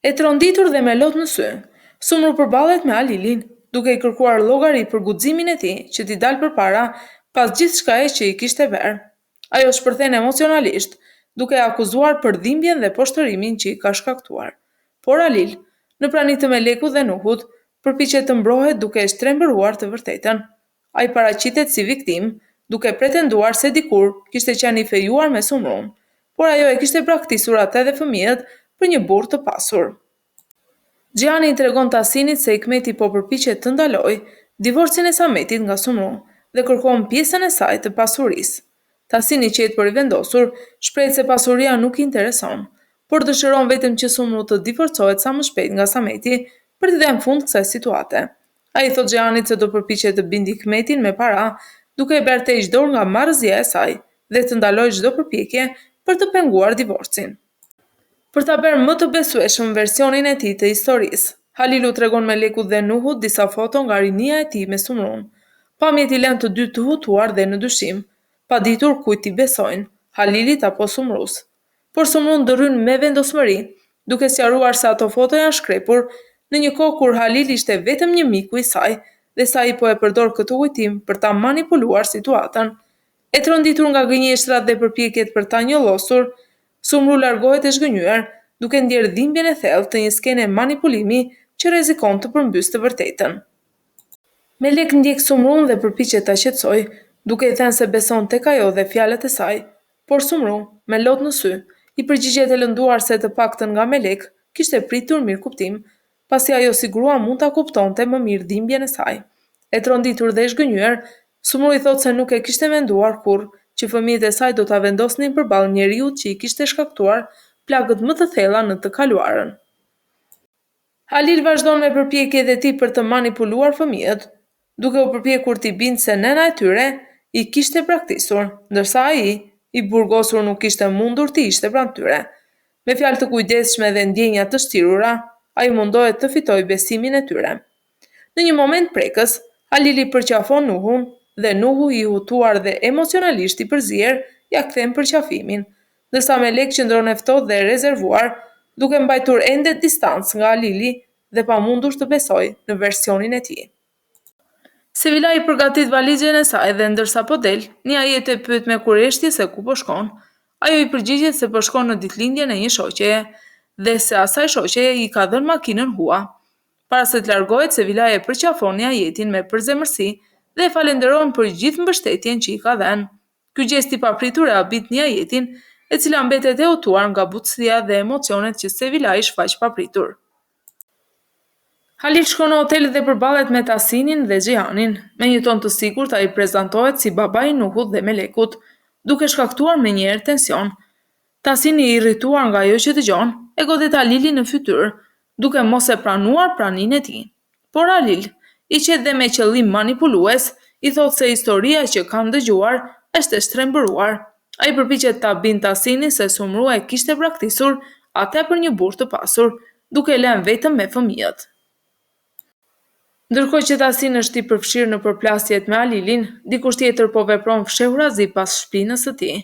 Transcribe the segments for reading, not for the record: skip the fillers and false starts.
E tronditur dhe me lot në sy, Sumru përballet me Alilin, duke i kërkuar llogari për guximin e tij që t'i dalë përpara pas gjithçkaje që i kishte bërë. Ajo shpërthen emocionalisht, duke akuzuar për dhimbjen dhe poshtërimin që i ka shkaktuar. Por Alil, në prani të Melekut dhe Nuhut, përpiqet të mbrohet duke e shtrembëruar të vërtetën. Ai paraqitet si viktim, duke pretenduar se dikur kishte qenë i fejuar me Sumrun, por ajo e kishte braktisur atë dhe fëmijët për një burr të pasur. Xhihani i tregon Tasinit se Hikmeti po përpiqet të ndalojë divorcin e Sametit nga Sumru dhe kërkon pjesën e saj të pasurisë. Tasini qetë për i vendosur, shpreh se pasuria nuk i intereson, por dëshiron vetëm që Sumru të divorcohet sa më shpejt nga Sameti për të dhënë fund kësaj situate. Ai thot Xhihanit se do përpiqet të bindë Hikmetin me para, duke e bërë tej çdo nga marrëzia e saj dhe të ndalojë çdo përpjekje për të penguar divorcin. Për ta bërë më të besueshëm versionin e tij të historisë, Halilu tregon Melekut dhe Nuhut disa foto nga rinia e tij me Sumrun. Pamjet i lën të dy të hutuar dhe në dyshim, pa ditur kujt t'i besojnë, Halilit apo Sumrus. Por Sumru ndrryn me vendosmëri, duke sqaruar se ato foto janë shkrepur në një kohë kur Halil ishte vetëm një miku i saj dhe sa i po e përdor këtë kujtim për ta manipuluar situatën. E tronditur nga gënjeshtrat dhe përpjekjet për ta njollosur, Sumru largohet e zhgënjur, duke ndjerë dhimbjen e thellë të një skene manipulimi që rrezikon të përmbysë të vërtetën. Melek ndjek Sumrun dhe përpiqet ta qetësojë, duke i thënë se beson tek ajo dhe fjalët e saj, por Sumru, me lot në sy, i përgjigjet e lënduar se të paktën nga Melek kishte pritur mirëkuptim, pasi ajo si grua mund ta kuptonte më mirë dhimbjen e saj. E tronditur dhe e zhgënjur, Sumru i thot se nuk e kishte menduar kurrë që fëmijët e saj do ta vendosnin përballë njeriut që i kishte shkaktuar plagët më të thella në të kaluarën. Halil vazhdon me përpjekjet e tij për të manipuluar fëmijët, duke u përpjekur t'i bindë se nëna e tyre i kishte braktisur, ndërsa ai, i burgosur nuk ishte mundur t'i ishte pranë tyre. Me fjalë të kujdesshme dhe ndjenja të shtirura, ai mundohet të fitojë besimin e tyre. Në një moment prekës, Halili përqafon Nuhun dhe Nuhu i hutuar dhe emocionalisht i përzier ja kthen përqafimin, ndërsa Melek qëndron e ftohtë dhe e rezervuar, duke mbajtur ende distancë nga Halili dhe pamundur të besojë në versionin e tij. Sevila i përgatit valizhen e saj dhe ndërsa po del, një ajet e pyet me kurreshtje se ku po shkon. Ajo i përgjigjet se po shkon në ditëlindjen e një shoqeje dhe se asaj shoqeje i ka dhënë makinën hua. Para se të largohet, Sevila e përqafon një ajetin me përzemërsi dhe e falenderon për gjithë mbështetjen që i ka dhënë. Ky gjest i papritur e habit një ajetin, e cila mbetet e hutuar nga butësia dhe emocionet që Sevila i shfaq papritur. Halil shkon në hotel dhe përballet me Tasinin dhe Xhihanin. Me një ton të sigurt ai prezantohet si babai i Nuhut dhe Melekut, duke shkaktuar menjëherë tension. Tasini i irrituar nga ajo që dëgjon, e godet Halilin në fytyrë, duke mos e pranuar praninë e tij. Por Halil, i qetë dhe me qëllim manipulues, i thot se historia që kanë dëgjuar është e shtrembëruar. Ai përpiqet ta bindë Tasinin se Sumru e kishte braktisur atë për një burr të pasur, duke lënë vetëm me fëmijët. Ndërkohë që Tasin është i përfshirë në përplasjet me Halilin, dikush tjetër po vepron fshehurazi pas shpinës së tij.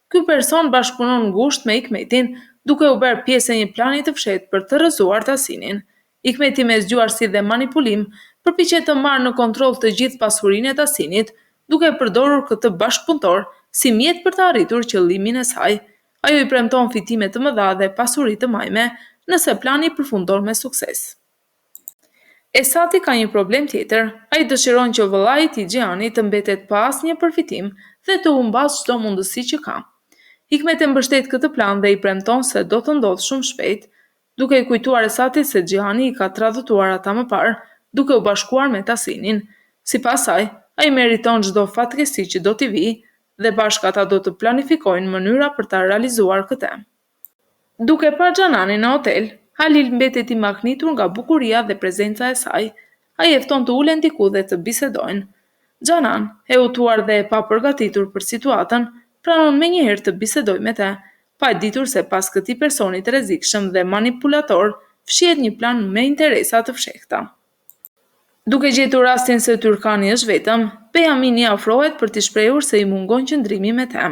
Ky person bashkëpunon ngushtë me Hikmetin, duke u bërë pjesë e një plani të fshehtë për të rrëzuar Tasinin. Hikmeti me zgjuarsi dhe manipulim përpiqet të marrë në kontroll të gjithë pasurinë e Tasinit, duke përdorur këtë bashkëpunëtor si mjet për të arritur qëllimin e saj. Ajo i premton fitime të mëdha dhe pasuri të majme nëse plani përfundon me sukses. Esati ka një problem tjetër. Ai dëshiron që vëllai i tij Xhihani të mbetet pa asnjë përfitim dhe të humbas çdo mundësi që ka. Hikmet e mbështet këtë plan dhe i premton se do të ndodhë shumë shpejt, duke i kujtuar Esatit se Xhihani i ka tradhtuar ata më parë, duke u bashkuar me Tasinin. Sipas saj, ai meriton çdo fatkeqësi që do t'i vijë dhe bashkë ata do të planifikojnë mënyra për ta realizuar këtë. Duke parë Xhananin në hotel, Halil mbetet i maknitur nga bukuria dhe prezenca e saj. Ai e fton të ulen diku dhe të bisedojnë. Xhanan, e hutuar dhe e papërgatitur për situatën, pranon menjëherë të bisedojë me të, pa e ditur se pas këtij personi të rrezikshëm dhe manipulator, fshihet një plan me interesa të fshehta. Duke gjetur rastin se Tyrkani është vetëm, Bejamini afrohet për t'i shprehur se i mungon qëndrimi me të.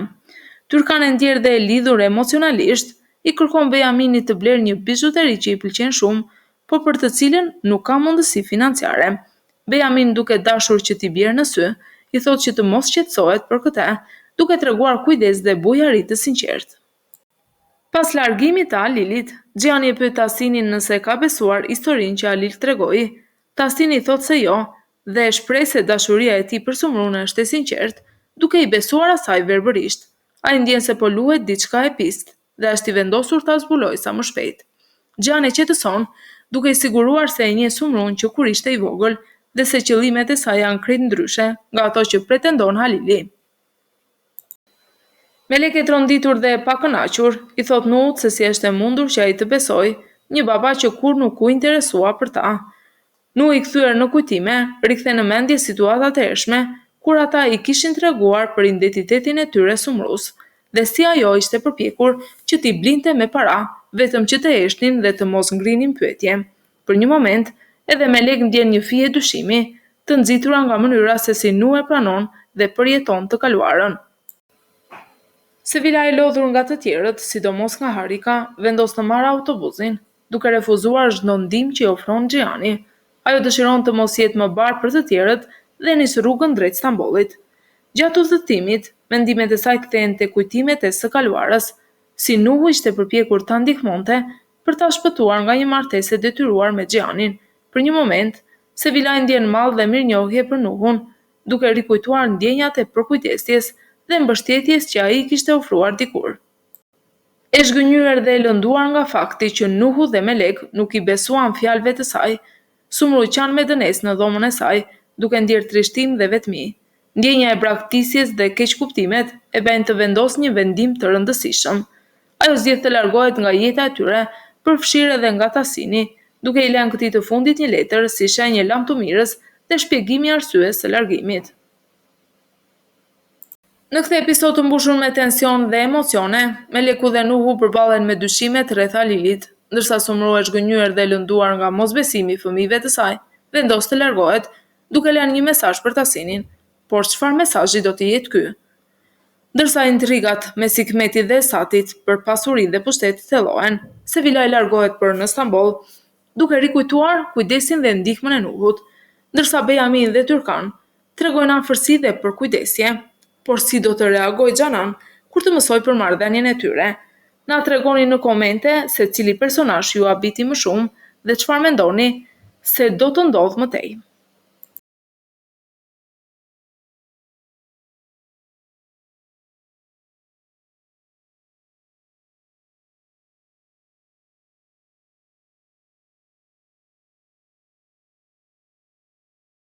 Tyrkani ndjer dhe e lidhur emocionalisht, i kërkon Bejaminit të blerë një bizhuteri që i pëlqen shumë, por për të cilën nuk ka mundësi financiare. Bejamin, duke dashur që t'i bjerë në sy, i thot që të mos qetësohet për këtë, duke treguar kujdes dhe bujari të sinqertë. Pas largimit të Alilit, Xhani e pyet Tahsinin nëse ka besuar historinë që Alil tregoi. Tahsini thot se jo dhe e shpreh se dashuria e tij për Sumrun është e sinqertë, duke i besuar asaj verbërisht. Ai ndjen se po luhet diçka e pistë dhe është i vendosur ta zbulojë sa më shpejt. Xhani qetëson, duke i siguruar se e njeh Sumrun që kur ishte i vogël dhe se qëllimet e saj janë krejt ndryshe nga ato që pretendon Halili. Melek e tronditur dhe e pakënaqur i thot Nuhut se si është e mundur që ai të besojë një baba që kur nuk u interesua për ta. Nuh, i kthyer në kujtime, rikthe në mendje situatat e hershme kur ata i kishin treguar për identitetin e tyre Sumrus dhe si ajo ishte përpjekur që t'i blinte me para vetëm që të heshnin dhe të mos ngrinin pyetje. Për një moment, edhe Melek ndjen një fije dyshimi, të nxitura nga mënyra se si Nuh e pranon dhe përjeton të kaluarën. Sevila, e lodhur nga të tjerët, sidomos nga Harika, vendos të marrë autobusin, duke refuzuar çdo ndihmë që i ofron Xhani. Ajo dëshiron të mos jetë më barë për të tjerët dhe nis rrugën drejt Stambollit. Gjatë udhëtimit, mendimet e saj kthehen te kujtimet e së kaluarës, si Nuhu ishte përpjekur ta ndihmonte për ta shpëtuar nga një martesë e detyruar me Xhanin. Për një moment, Sevila ndjen mall dhe mirënjohje për Nuhun, duke rikujtuar ndjenjat e përkujdesjes dhe mbështetjes që ai kishte ofruar dikur. E zhgënjur dhe e lënduar nga fakti që Nuhu dhe Melek nuk i besuan fjalëve të saj, Sumru qan me dënes në dhomën e saj, duke ndjerë trishtim dhe vetmi. Ndjenja e braktisjes dhe keqkuptimet e bën të vendos një vendim të rëndësishëm. Ajo zgjedh të largohet nga jeta e tyre, përfshirë edhe nga Tahsini, duke i lënë këtij të fundit një letër si shenjë lamtumirës dhe shpjegimi arsyes së largimit. Në këtë episod të mbushur me tension dhe emocione, Meleku dhe Nuhu përballen me dyshimet rreth Alilit, ndërsa Sumru, e zhgënjur dhe lënduar nga mosbesimi i fëmijëve të saj, vendos të largohet, duke lënë një mesazh për Tahsinin. Por çfarë mesazhi do të jetë ky? Ndërsa intrigat mes Hikmetit dhe Esatit për pasurinë dhe pushtetin thellohen, Sevila e largohet për në Stamboll, duke rikujtuar kujdesin dhe ndihmën e Nuhut, ndërsa Bejamin dhe Tyrkan tregojnë afërsi dhe përkujdesje. Por si do të reagojë Xhanan kur të mësoj për marrëdhënien e tyre? Na tregoni në komente se cili personazh ju abiti më shumë dhe çfarë mendoni se do të ndodhë më tej.